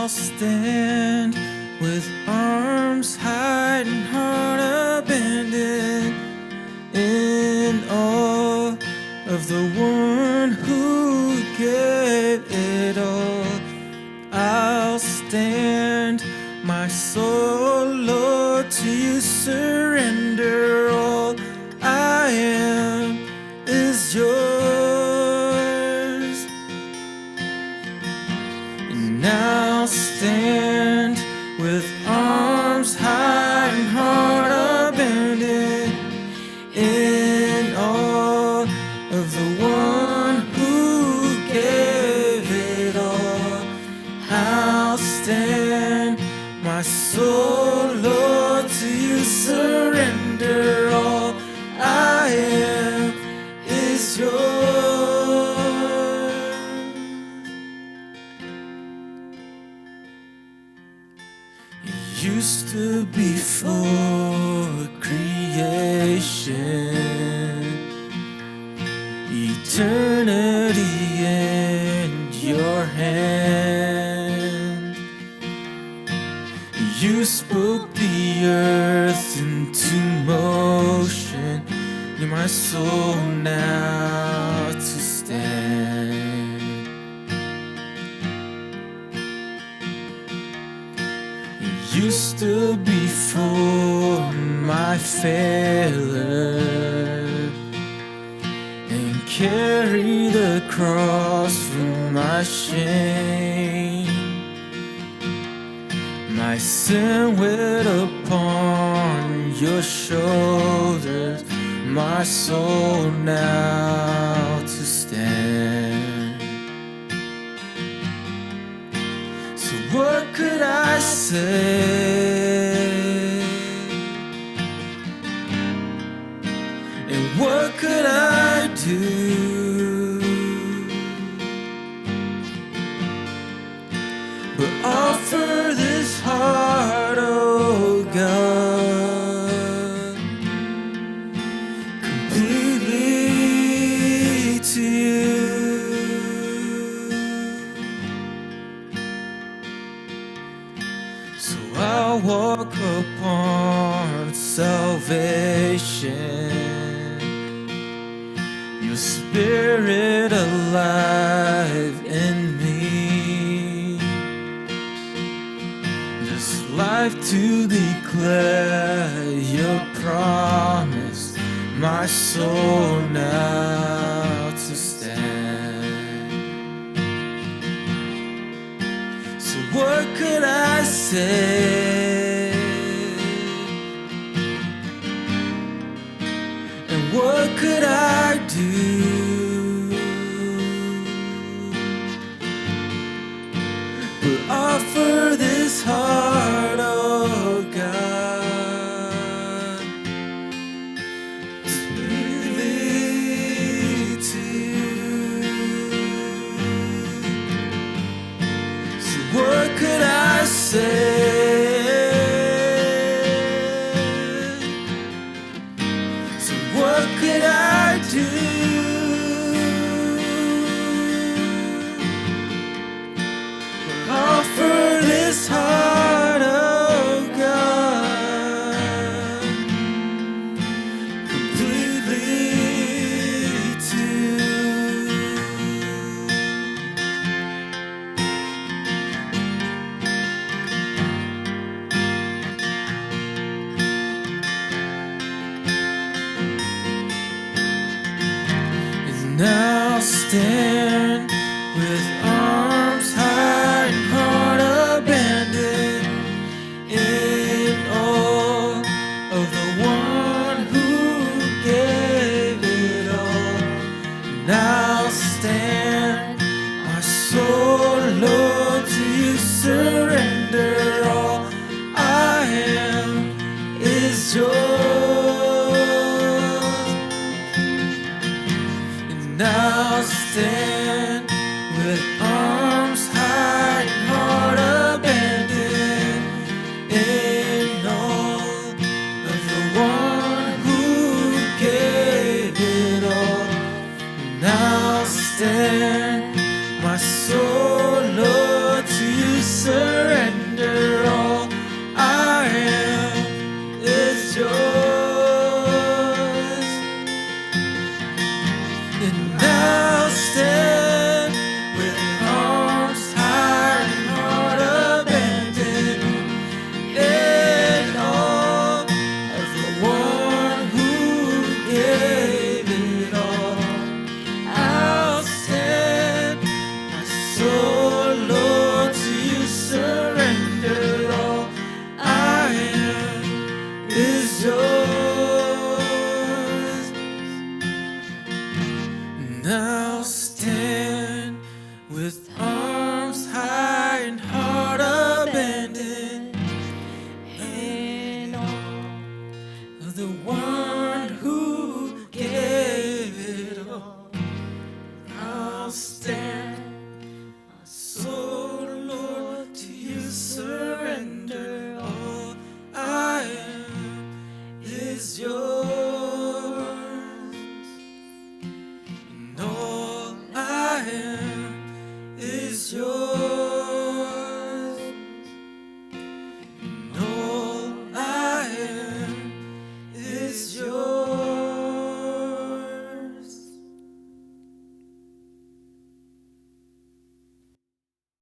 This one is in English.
I'll stand with arms hide and heart abandoned, in awe of the one who gave it all. I'll stand, my soul, Lord, to you surrender. All I am is yours, and I'll stand with arms high and heart abandoned, in awe of the one who gave it all. I'll stand, my soul, Lord, to you surrender. All I am is yours. It used to be before creation, eternity in your hand. You spoke the earth into motion. You're my soul now to stand. You stood before my failure and carry the cross for my shame. My sin went upon your shoulders, my soul now to stand. So what could I say? And what could I do but offer this heart, oh God, completely to you? So I'll walk upon salvation, your spirit alive in me, just life to declare your promise, my soul now to stand. So what could I say? And what could I do but offer this heart, oh God, completely to you? So what could I say? So what could I do but offer this heart, oh God, completely to you? And I'll stand with arms high and heart abandoned, in awe of the one who gave it all. And I'll stand, my soul, Lord, to you surrender. All I am is yours, and I'll stand with arms high and heart abandoned, in awe of the one who gave it all. And I'll stand, my soul, Lord, to you surrender. with arms high and heart abandoned, and all of the one who gave it all. I'll stand, my soul, Lord, to you surrender. All I am is yours.